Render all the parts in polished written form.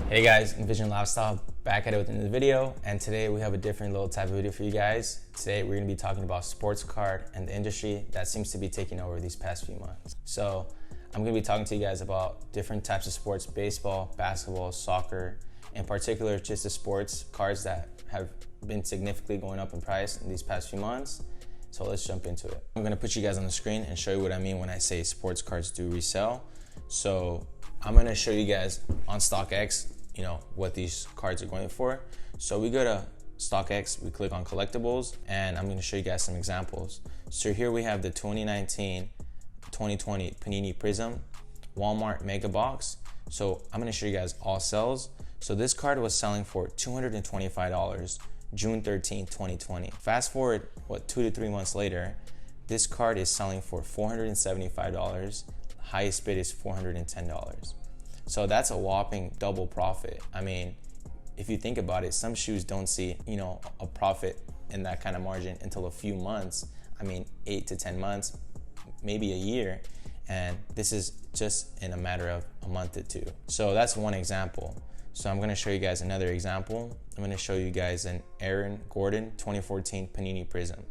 Hey guys, Envision Lifestyle back at it with another video, and today we have a different little type of video for you guys. Today we're going to be talking about sports card and the industry that seems to be taking over these past few months. So I'm going to be talking to you guys about different types of sports: baseball, basketball, soccer, in particular just the sports cards that have been significantly going up in price in these past few months. So let's jump into it. I'm going to put you guys on the screen and show you what I mean when I say sports cards do resell. So I'm going to show you guys on StockX what these cards are going for. So we go to StockX, we click on collectibles, and I'm going to show you guys some examples. So here we have the 2019-2020 Panini Prism Walmart Mega Box. So I'm going to show you guys all sells. So this card was selling for $225 June 13, 2020. Fast forward 2 to 3 months later, this card is selling for $475. Highest bid is $410. So that's a whopping double profit. I mean, if you think about it, some shoes don't see, a profit in that kind of margin until a few months. I mean, 8 to 10 months, maybe a year. And this is just in a matter of a month or two. So that's one example. So I'm gonna show you guys another example. I'm gonna show you guys an Aaron Gordon 2014 Panini Prism.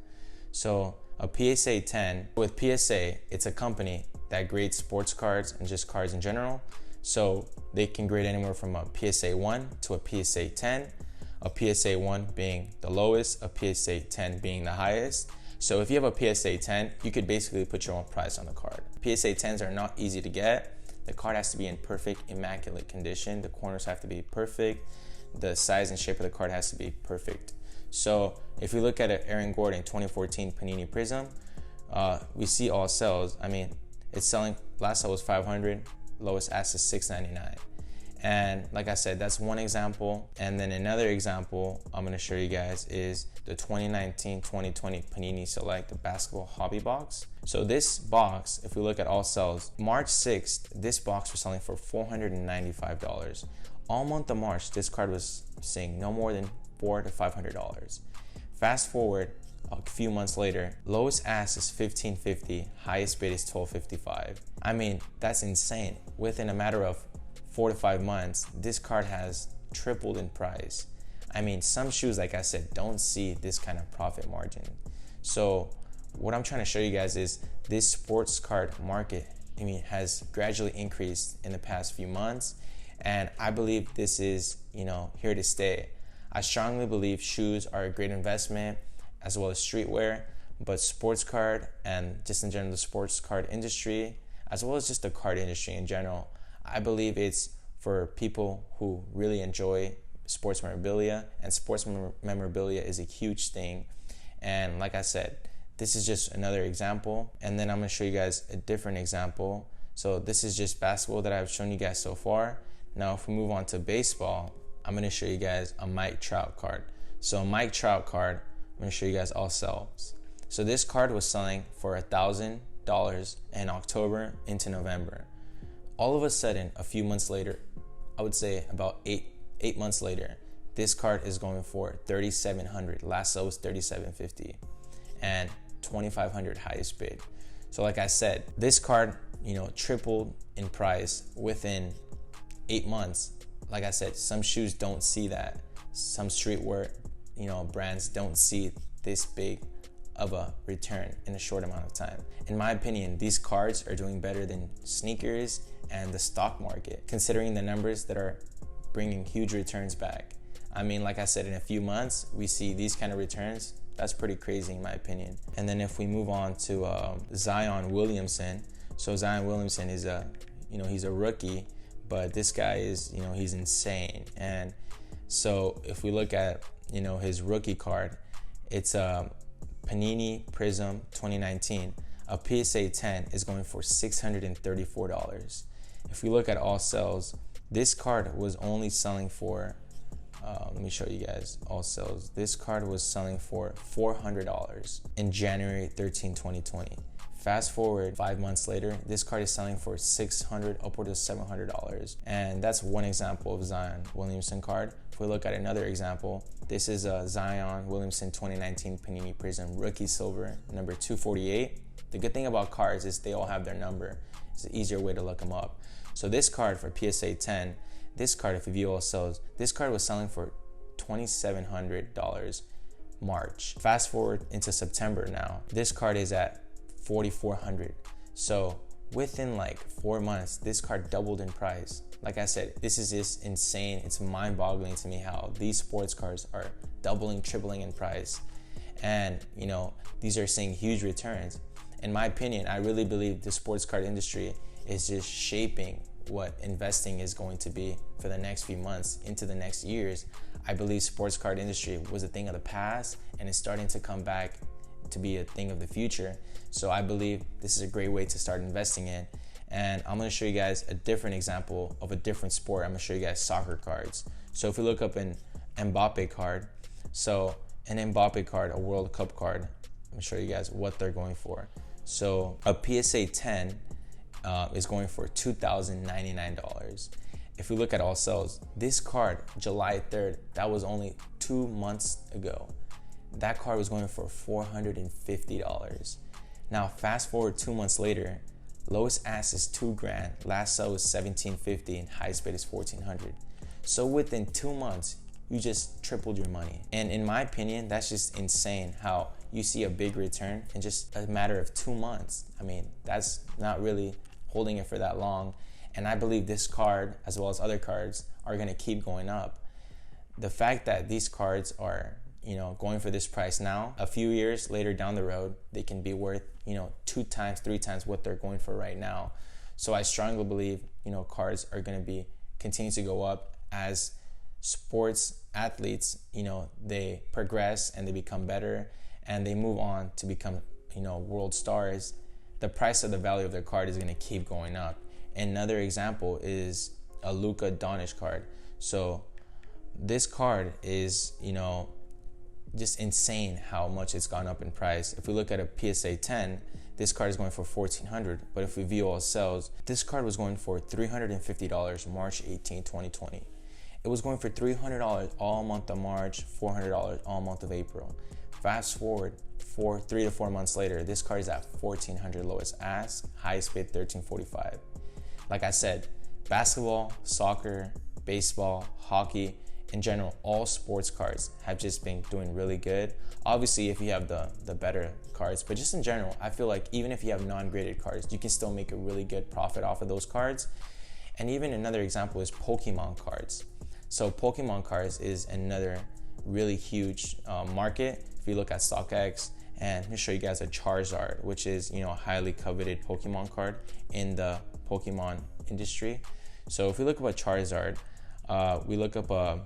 So a PSA 10, with PSA, it's a company that grades sports cards and just cards in general. So they can grade anywhere from a PSA 1 to a PSA 10, a PSA 1 being the lowest, a PSA 10 being the highest. So if you have a PSA 10, you could basically put your own price on the card. PSA 10s are not easy to get. The card has to be in perfect, immaculate condition. The corners have to be perfect. The size and shape of the card has to be perfect. So if we look at an Aaron Gordon 2014 Panini Prism, we see all sells. I mean, it's selling, last sell was $500, lowest ask is $699. And like I said, that's one example. And then another example I'm gonna show you guys is the 2019-2020 Panini Select Basketball Hobby Box. So this box, if we look at all sells, March 6th, this box was selling for $495. All month of March, this card was seeing no more than $400 to $500. Fast forward a few months later, lowest ask is $1,550, highest bid is $1,255. I mean, that's insane. Within a matter of 4 to 5 months, this card has tripled in price. I mean, some shoes, like I said, don't see this kind of profit margin. So what I'm trying to show you guys is this sports card market, has gradually increased in the past few months. And I believe this is, here to stay. I strongly believe shoes are a great investment, as well as streetwear, but sports card and just in general the sports card industry, as well as just the card industry in general, I believe it's for people who really enjoy sports memorabilia, and sports memorabilia is a huge thing. And like I said, this is just another example, and then I'm going to show you guys a different example. So this is just basketball that I've shown you guys so far. Now if we move on to baseball, I'm going to show you guys a Mike Trout card. So a Mike Trout card, I'm going to show you guys all sells. So this card was selling for $1,000 in October into November. All of a sudden, a few months later, I would say about eight months later, this card is going for $3,700. Last sell was $3,750 and $2,500 highest bid. So like I said, this card, tripled in price within 8 months. Like I said, some shoes don't see that. Some streetwear, brands don't see this big of a return in a short amount of time. In my opinion, these cards are doing better than sneakers and the stock market, considering the numbers that are bringing huge returns back. I mean, like I said, in a few months, we see these kind of returns. That's pretty crazy in my opinion. And then if we move on to Zion Williamson. So Zion Williamson is he's a rookie, but this guy is, he's insane. And so if we look at, his rookie card, it's a Panini Prism 2019. A PSA 10 is going for $634. If we look at all sells, this card was only selling for, let me show you guys all sells. This card was selling for $400 in January 13, 2020. Fast forward 5 months later, this card is selling for $600, upward of $700. And that's one example of Zion Williamson card If we look at another example, this is a Zion Williamson 2019 Panini Prism Rookie Silver, number 248. The good thing about cards is they all have their number. It's an easier way to look them up. So this card for PSA 10, this card, if you view all sales, this card was selling for $2,700 March. Fast forward into September now, this card is at $4,400. So within like 4 months, this card doubled in price. Like I said, this is just insane. It's mind-boggling to me how these sports cards are doubling, tripling in price. And you know, these are seeing huge returns. In my opinion, I really believe the sports card industry is just shaping what investing is going to be for the next few months into the next years. I believe sports card industry was a thing of the past and it's starting to come back to be a thing of the future. So I believe this is a great way to start investing in. And I'm going to show you guys a different example of a different sport. I'm going to show you guys soccer cards. So if we look up an Mbappe card, so an Mbappe card, a World Cup card, I'm going to show you guys what they're going for. So a PSA 10 is going for $2,099. If we look at all sales, this card, July 3rd, that was only 2 months ago. That card was going for $450. Now fast forward 2 months later, lowest ask is $2,000, last sell is $1,750, and highest bid is $1,400. So within 2 months, you just tripled your money. And in my opinion, that's just insane how you see a big return in just a matter of 2 months. I mean, that's not really holding it for that long. And I believe this card, as well as other cards, are gonna keep going up. The fact that these cards are, you know, going for this price now, a few years later down the road, they can be worth, you know, 2 times, 3 times what they're going for right now. So I strongly believe, you know, cards are gonna continue to go up as sports athletes, you know, they progress and they become better and they move on to become, you know, world stars. The price of the value of their card is going to keep going up. Another example is a Luka Doncic card. So this card is, you know, just insane how much it's gone up in price. If we look at a PSA 10, this card is going for $1,400. But if we view all sales, this card was going for $350 March 18, 2020. It was going for $300 all month of March, $400 all month of April. Fast forward 3 to 4 months later, this card is at $1,400 lowest ask, highest bid $1,345. Like I said, basketball, soccer, baseball, hockey, in general, all sports cards have just been doing really good. Obviously, if you have the better cards, but just in general, I feel like even if you have non-graded cards, you can still make a really good profit off of those cards. And even another example is Pokemon cards. So Pokemon cards is another really huge market. If you look at StockX, and let me show you guys a Charizard, which is, you know, a highly coveted Pokemon card in the Pokemon industry. So if we look up a Charizard, we look up a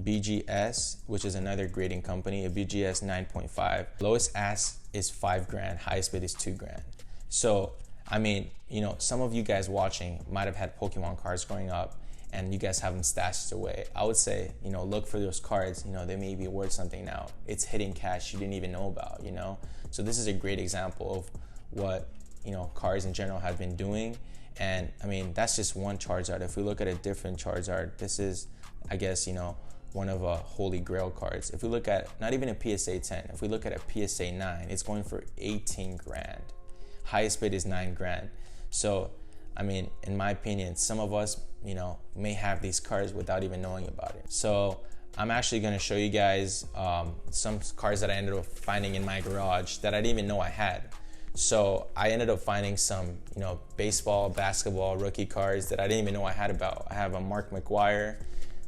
BGS, which is another grading company, a BGS 9.5. Lowest ask is $5,000, highest bid is $2,000. So, I mean, you know, some of you guys watching might have had Pokemon cards growing up and you guys have them stashed away. I would say, you know, look for those cards, you know, they may be worth something now. It's hidden cash you didn't even know about, you know? So this is a great example of what, you know, cards in general have been doing. And I mean, that's just one Charizard. If we look at a different Charizard, this is, I guess, you know, one of a holy grail cards. If we look at not even a PSA 10, if we look at a PSA 9, it's going for $18,000. Highest bid is $9,000. So, I mean, in my opinion, some of us, you know, may have these cards without even knowing about it. So I'm actually going to show you guys some cards that I ended up finding in my garage that I didn't even know I had. So I ended up finding some, you know, baseball, basketball, rookie cards that I didn't even know I had about. I have a Mark McGwire.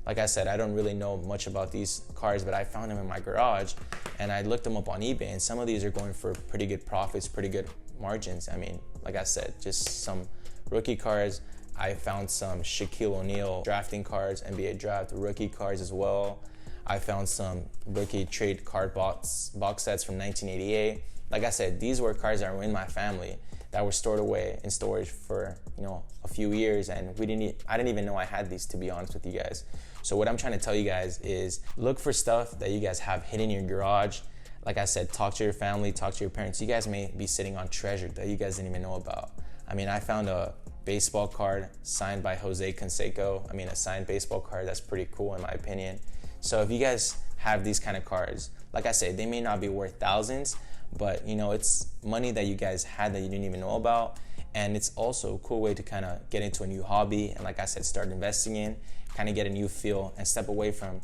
Like I said, I don't really know much about these cards, but I found them in my garage and I looked them up on eBay, and some of these are going for pretty good profits, pretty good margins. I mean, like I said, just some rookie cards. I found some Shaquille O'Neal drafting cards, NBA draft rookie cards as well. I found some rookie trade card box sets from 1988. Like I said, these were cards that were in my family that were stored away in storage for, you know, a few years, and I didn't even know I had these, to be honest with you guys. So what I'm trying to tell you guys is look for stuff that you guys have hidden in your garage. Like I said, talk to your family, talk to your parents. You guys may be sitting on treasure that you guys didn't even know about. I mean, I found a baseball card signed by Jose Canseco. I mean, a signed baseball card, that's pretty cool in my opinion. So if you guys have these kind of cards, like I said, they may not be worth thousands, but you know, it's money that you guys had that you didn't even know about. And it's also a cool way to kind of get into a new hobby. And like I said, start investing in, kind of get a new feel and step away from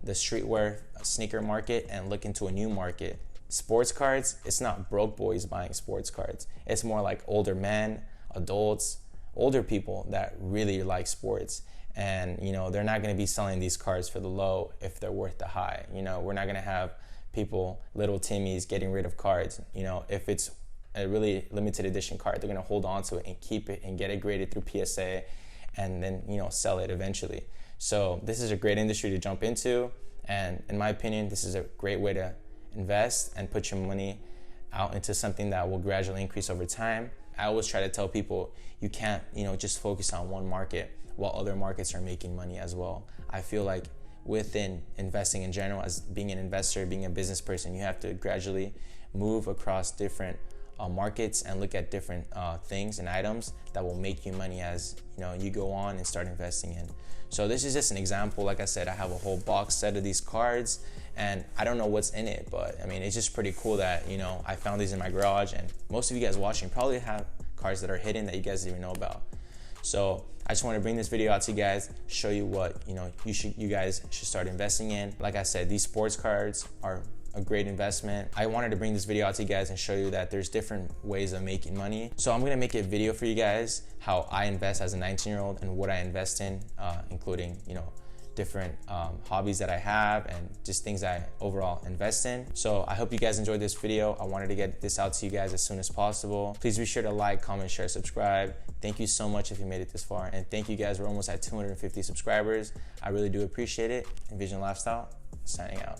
the streetwear sneaker market and look into a new market. Sports cards, it's not broke boys buying sports cards. It's more like older men, adults, older people that really like sports. And you know, they're not going to be selling these cards for the low if they're worth the high. You know, we're not going to have people, little Timmies, getting rid of cards. You know, if it's a really limited edition card, they're going to hold on to it and keep it and get it graded through PSA and then, you know, sell it eventually. So this is a great industry to jump into, and in my opinion, this is a great way to invest and put your money out into something that will gradually increase over time. I always try to tell people, you can't, you know, just focus on one market while other markets are making money as well. I feel like within investing in general, as being an investor, being a business person, you have to gradually move across different markets and look at different things and items that will make you money as you know you go on and start investing in. So this is just an example. Like I said, I have a whole box set of these cards, and I don't know what's in it, but I mean, it's just pretty cool that, you know, I found these in my garage, and most of you guys watching probably have cards that are hidden that you guys didn't even know about. So I just want to bring this video out to you guys, show you what, you know, you guys should start investing in. Like I said, these sports cards are a great investment. I wanted to bring this video out to you guys and show you that there's different ways of making money. So I'm gonna make a video for you guys how I invest as a 19-year-old and what I invest in, including, you know, different hobbies that I have and just things I overall invest in. So I hope you guys enjoyed this video. I wanted to get this out to you guys as soon as possible. Please be sure to like, comment, share, subscribe. Thank you so much if you made it this far. And thank you guys, we're almost at 250 subscribers. I really do appreciate it. Envision Lifestyle, signing out.